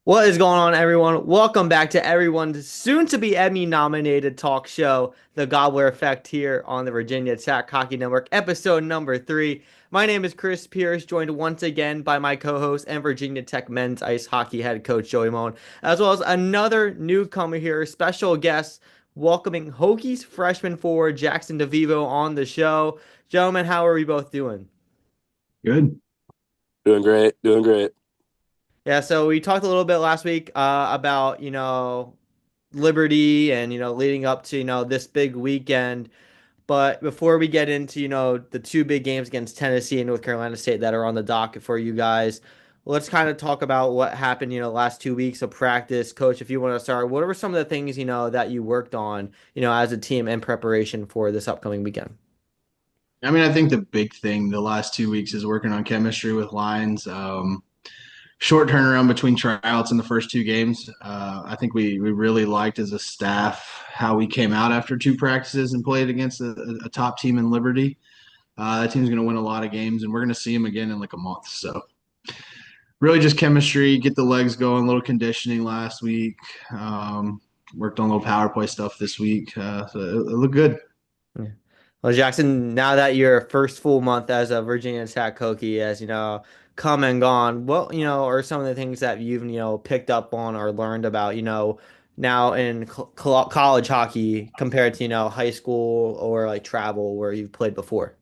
What is going on, everyone? Welcome back to everyone's soon-to-be Emmy-nominated talk show, The Gobbler Effect, here on the Virginia Tech Hockey Network, episode number 3. My name is Chris Pierce, joined once again by my co-host and Virginia Tech men's ice hockey head coach Joey Mullen, as well as another newcomer here, special guest, welcoming Hokies freshman forward Jackson DeVivo on the show. Gentlemen, how are we both doing? Good. Doing great, doing great. Yeah, so we talked a little bit last week about, Liberty and, leading up to, this big weekend. But before we get into, the two big games against Tennessee and North Carolina State that are on the docket for you guys, let's kind of talk about what happened, last 2 weeks of practice. Coach, if you want to start, what were some of the things, that you worked on, as a team in preparation for this upcoming weekend? I think the big thing the last 2 weeks is working on chemistry with lines. Short turnaround between tryouts in the first two games. I think we really liked as a staff how we came out after two practices and played against a top team in Liberty. That team's going to win a lot of games, and we're going to see them again in like a month. So really just chemistry, get the legs going, a little conditioning last week. Worked on a little power play stuff this week. So it looked good. Yeah. Well, Jackson, now that your first full month as a Virginia Tech Hokie has, come and gone, what, are some of the things that you've, picked up on or learned about, now in college hockey compared to, high school or like travel where you've played before?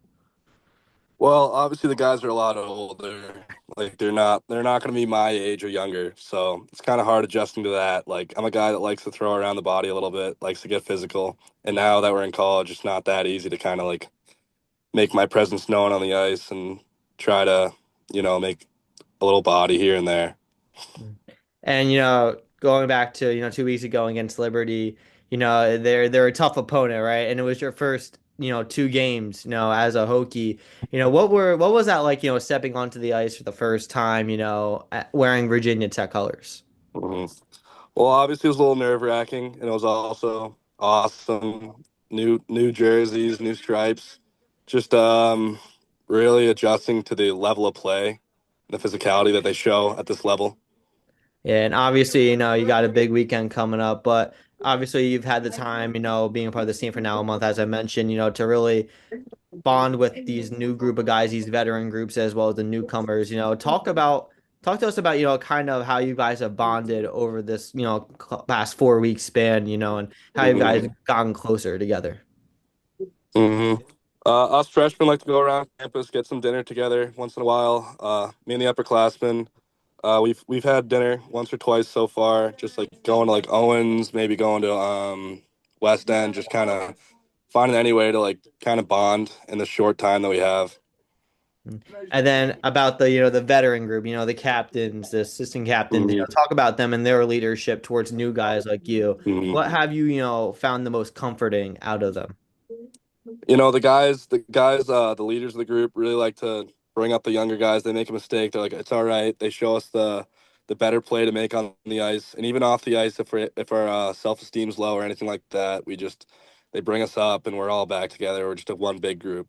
Well, obviously the guys are a lot older. Like they're not going to be my age or younger. So it's kind of hard adjusting to that. Like I'm a guy that likes to throw around the body a little bit, likes to get physical. And now that we're in college, it's not that easy to kind of like make my presence known on the ice and try to, make a little body here and there. And going back to 2 weeks ago against Liberty, they're a tough opponent, right? And it was your first two games, as a Hokie. What was that like? Stepping onto the ice for the first time, wearing Virginia Tech colors. hmm Well, obviously it was a little nerve-wracking, and it was also awesome. New jerseys, new stripes. Just really adjusting to the level of play, the physicality that they show at this level. Yeah, and obviously, you got a big weekend coming up, but obviously you've had the time, being a part of this team for now a month, as I mentioned, to really bond with these new group of guys, these veteran groups, as well as the newcomers. Talk to us about, kind of how you guys have bonded over this, past 4 week span, and how you guys hmm have gotten closer together. hmm us freshmen like to go around campus, get some dinner together once in a while. Me and the upperclassmen, we've had dinner once or twice so far. Just like going to like Owens, maybe going to West End, just kind of finding any way to like kind of bond in the short time that we have. And then about the, the veteran group, the captains, the assistant captains, hmm talk about them and their leadership towards new guys like you. What have you, found the most comforting out of them? the leaders of the group really like to bring up the younger guys. They make a mistake, they're like, it's all right. They show us the better play to make on the ice, and even off the ice. If our self esteem's low or anything like that, they bring us up, and we're all back together. We're just a one big group.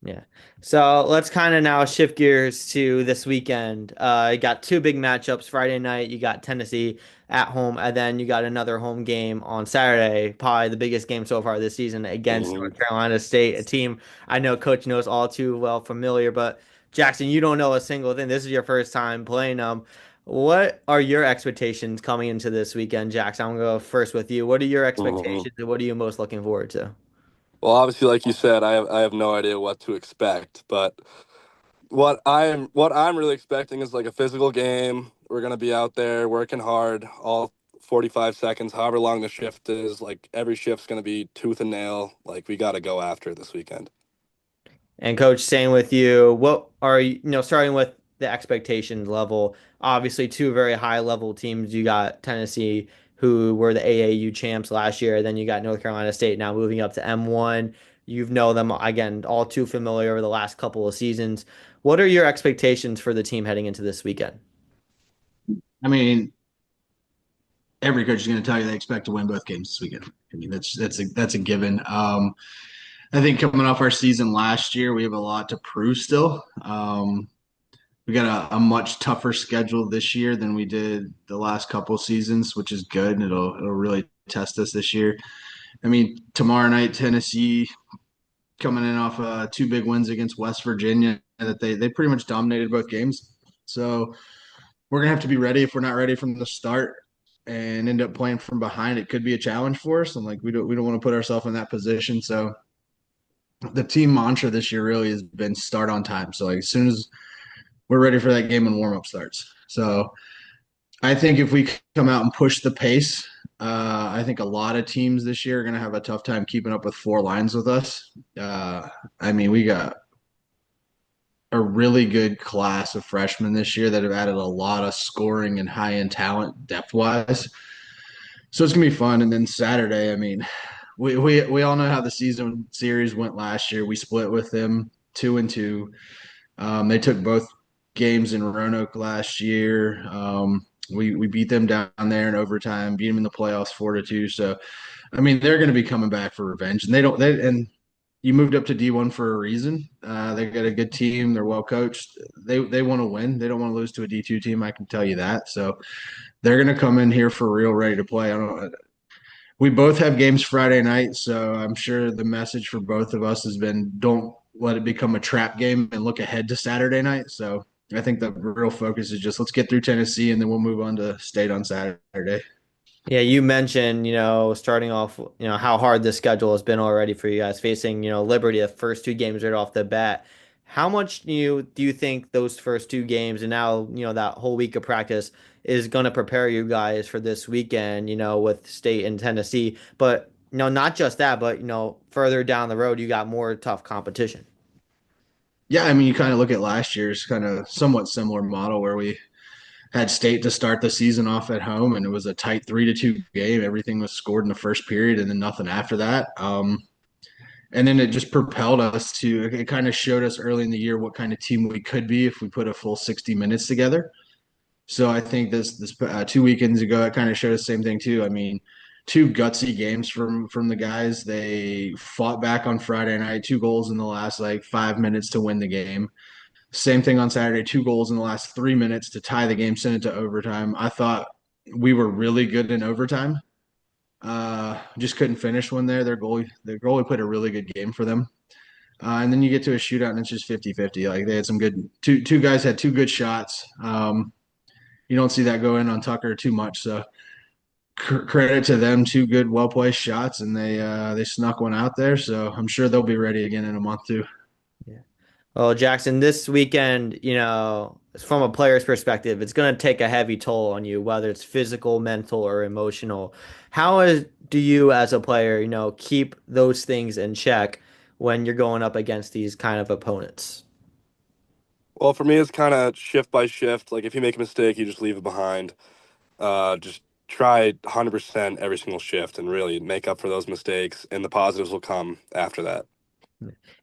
Yeah. So let's kind of now shift gears to this weekend. You got two big matchups. Friday night, you got Tennessee at home, and then you got another home game on Saturday, probably the biggest game so far this season against hmm North Carolina State, a team I know Coach knows all too well familiar. But Jackson, you don't know a single thing. This is your first time playing them. What are your expectations coming into this weekend, Jackson? I'm gonna go first with you. What are your hmm expectations, and what are you most looking forward to? Well, obviously, like you said, I have no idea what to expect, but what I'm really expecting is like a physical game. We're gonna be out there working hard all 45 seconds, however long the shift is. Like every shift's gonna be tooth and nail. Like we got to go after it this weekend. And coach, staying with you, what are you, starting with the expectations level? Obviously, two very high level teams. You got Tennessee, who were the AAU champs last year. Then you got North Carolina State now moving up to M1. You've know them again, all too familiar over the last couple of seasons. What are your expectations for the team heading into this weekend? I mean, every coach is going to tell you they expect to win both games this weekend. I mean, that's a given. I think coming off our season last year, we have a lot to prove still. we got a much tougher schedule this year than we did the last couple seasons, which is good, and it'll really test us this year. I mean, tomorrow night Tennessee coming in off two big wins against West Virginia that they pretty much dominated both games. So we're gonna have to be ready. If we're not ready from the start and end up playing from behind, it could be a challenge for us. And like we don't want to put ourselves in that position. So the team mantra this year really has been start on time. So like as soon as we're ready for that game and warm up starts. So I think if we come out and push the pace, I think a lot of teams this year are going to have a tough time keeping up with four lines with us. I mean, we got a really good class of freshmen this year that have added a lot of scoring and high end talent depth wise. So it's gonna be fun. And then Saturday, I mean, we all know how the season series went last year. We split with them 2-2. They took both games in Roanoke last year. We beat them down there in overtime, beat them in the playoffs 4-2. So I mean, they're going to be coming back for revenge, and and you moved up to D1 for a reason. They got a good team. They're well coached. They want to win. They don't want to lose to a D2 team. I can tell you that. So they're going to come in here for real, ready to play. I don't. We both have games Friday night, so I'm sure the message for both of us has been don't let it become a trap game and look ahead to Saturday night. So I think the real focus is just let's get through Tennessee and then we'll move on to state on Saturday. Yeah, you mentioned, starting off, how hard the schedule has been already for you guys, facing, Liberty the first two games right off the bat. How much do you think those first two games and now, that whole week of practice is going to prepare you guys for this weekend, with State and Tennessee? But, not just that, but, further down the road, you got more tough competition. Yeah, I mean, you kind of look at last year's kind of somewhat similar model where we had State to start the season off at home, and it was a tight 3-2 game. Everything was scored in the first period, and then nothing after that. And then it just propelled us to. It kind of showed us early in the year what kind of team we could be if we put a full 60 minutes together. So I think this 2 weekends ago, it kind of showed us the same thing too. I mean, two gutsy games from the guys. They fought back on Friday night, two goals in the last like 5 minutes to win the game. Same thing on Saturday, two goals in the last 3 minutes to tie the game, send it to overtime. I thought we were really good in overtime. Just couldn't finish one there. Their goalie played a really good game for them. And then you get to a shootout and it's just 50-50. Like they had some good two guys had two good shots. You don't see that go in on Tucker too much. So credit to them, two good, well placed shots, and they snuck one out there. So I'm sure they'll be ready again in a month too. Yeah. Well, Jackson, this weekend, from a player's perspective, it's going to take a heavy toll on you, whether it's physical, mental, or emotional. Do you, as a player, keep those things in check when you're going up against these kind of opponents? Well, for me, it's kind of shift by shift. Like if you make a mistake, you just leave it behind. Just try 100% every single shift and really make up for those mistakes, and the positives will come after that.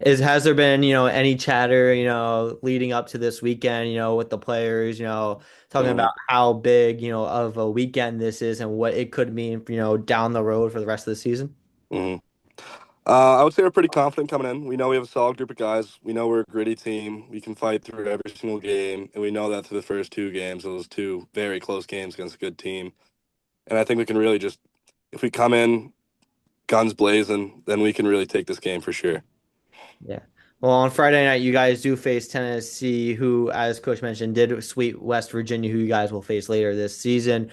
Has there been, any chatter, leading up to this weekend, with the players, talking Mhm, about how big, of a weekend this is and what it could mean, down the road for the rest of the season? mhm. I would say we're pretty confident coming in. We know we have a solid group of guys. We know we're a gritty team. We can fight through every single game, and we know that through the first two games, those two very close games against a good team. And I think we can really just, if we come in guns blazing, then we can really take this game for sure. Yeah. Well, on Friday night, you guys do face Tennessee, who, as Coach mentioned, did sweep West Virginia, who you guys will face later this season.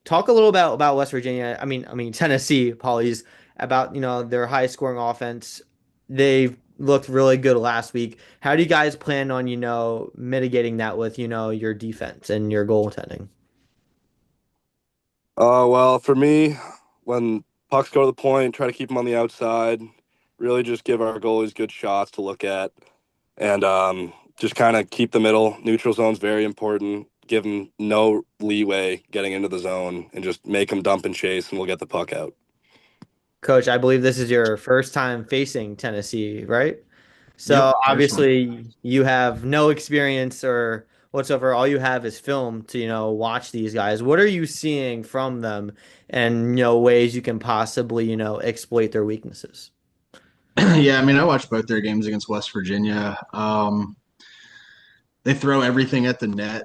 Talk a little about West Virginia. I mean Tennessee, apologies, about their high scoring offense. They looked really good last week. How do you guys plan on mitigating that with your defense and your goaltending? Well, for me, when pucks go to the point, try to keep them on the outside. Really, just give our goalies good shots to look at, and just kind of keep the middle. Neutral zone's very important. Give them no leeway getting into the zone, and just make them dump and chase, and we'll get the puck out. Coach, I believe this is your first time facing Tennessee, right? So Yep, first one. obviously you have no experience or whatsoever. All you have is film to, watch these guys. What are you seeing from them and, ways you can possibly, exploit their weaknesses? Yeah, I mean, I watched both their games against West Virginia. they throw everything at the net.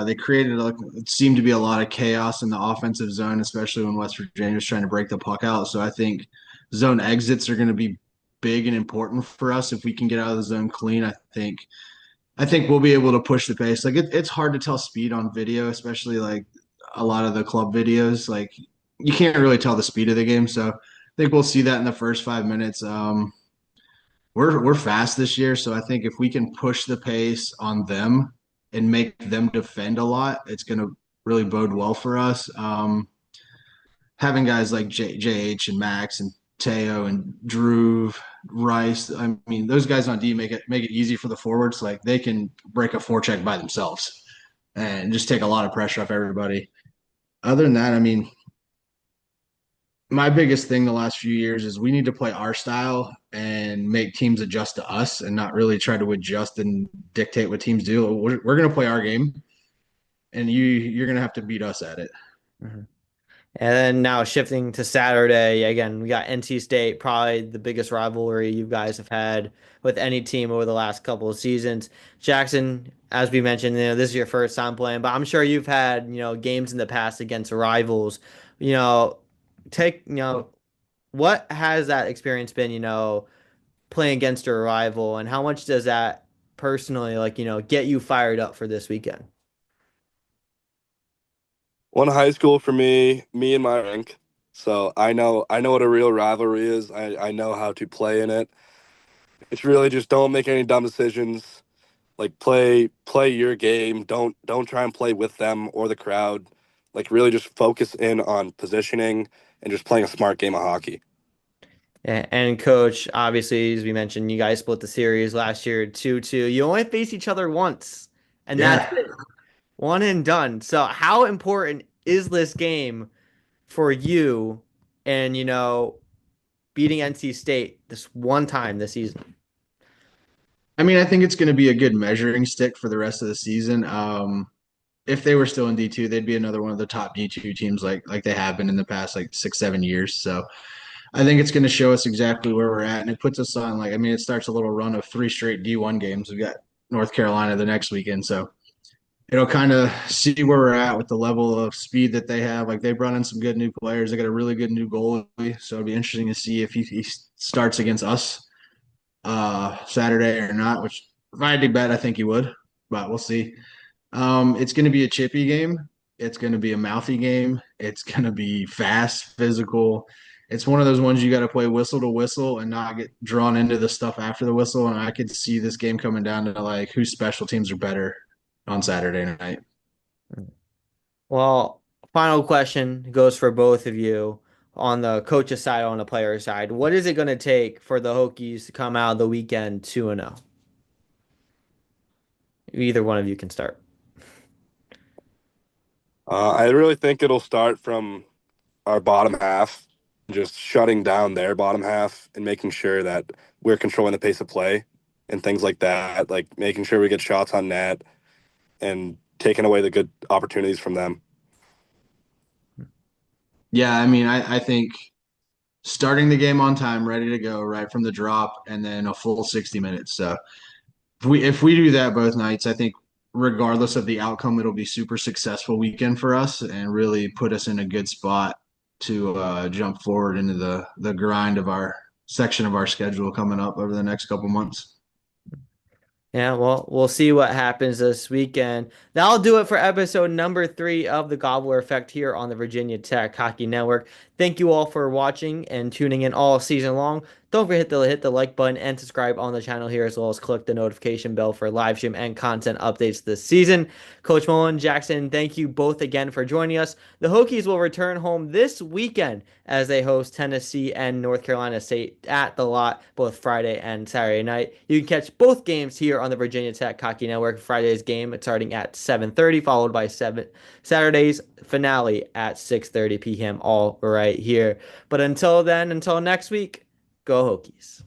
They created it seemed to be a lot of chaos in the offensive zone, especially when West Virginia was trying to break the puck out. So I think zone exits are going to be big and important for us if we can get out of the zone clean. I think we'll be able to push the pace. Like it's hard to tell speed on video, especially like a lot of the club videos. Like you can't really tell the speed of the game. So I think we'll see that in the first 5 minutes. We're fast this year, so I think if we can push the pace on them and make them defend a lot, it's going to really bode well for us. Having guys like JH and Max and Teo and Drew Rice, I mean, those guys on D make it easy for the forwards. Like they can break a forecheck by themselves and just take a lot of pressure off everybody. Other than that, I mean, my biggest thing the last few years is we need to play our style and make teams adjust to us and not really try to adjust and dictate what teams do. We're going to play our game, and you're going to have to beat us at it. Mhm. And then now shifting to Saturday, again, we got NC State, probably the biggest rivalry you guys have had with any team over the last couple of seasons. Jackson, as we mentioned, this is your first time playing, but I'm sure you've had, games in the past against rivals. You know, take, what has that experience been, playing against a rival, and how much does that personally, like, get you fired up for this weekend? One high school for me and my rank. So I know what a real rivalry is. I know how to play in it. It's really just don't make any dumb decisions. Like play your game. Don't try and play with them or the crowd. Like really just focus in on positioning and just playing a smart game of hockey. And coach, obviously, as we mentioned, you guys split the series last year 2-2. You only faced each other once, and that's Yeah. it. One and done. So how important is this game for you and, beating NC State this one time this season? I mean, I think it's going to be a good measuring stick for the rest of the season. If they were still in D2, they'd be another one of the top D2 teams like they have been in the past like 6, 7 years. So I think it's going to show us exactly where we're at, and it puts us on it starts a little run of three straight D1 games. We've got North Carolina the next weekend, so it'll kind of see where we're at with the level of speed that they have. Like they brought in some good new players. They got a really good new goalie, so it'll be interesting to see if he starts against us Saturday or not. Which if I had to bet, I think he would, but we'll see. It's going to be a chippy game. It's going to be a mouthy game. It's going to be fast, physical. It's one of those ones you got to play whistle to whistle and not get drawn into the stuff after the whistle. And I could see this game coming down to like whose special teams are better on Saturday night. Well, final question goes for both of you on the coach's side, on the player side. What is it going to take for the Hokies to come out of the weekend 2-0? Either one of you can start. I really think it'll start from our bottom half, just shutting down their bottom half and making sure that we're controlling the pace of play and things like that, like making sure we get shots on net and taking away the good opportunities from them. Yeah, I mean, I think starting the game on time, ready to go right from the drop, and then a full 60 minutes. So if we do that both nights, I think regardless of the outcome, it'll be super successful weekend for us and really put us in a good spot to jump forward into the grind of our section of our schedule coming up over the next couple months. Yeah, well, we'll see what happens this weekend. That'll do it for episode number 3 of the Gobbler Effect here on the Virginia Tech Hockey Network. Thank you all for watching and tuning in all season long. Don't forget to hit the like button and subscribe on the channel here, as well as click the notification bell for live stream and content updates this season. Coach Mullen, Jackson, thank you both again for joining us. The Hokies will return home this weekend as they host Tennessee and North Carolina State at the Lot, both Friday and Saturday night. You can catch both games here on the Virginia Tech Hockey Network. Friday's game starting at 7:30, followed by Saturday's finale at 6:30 p.m. all right here. But until then, until next week, go Hokies.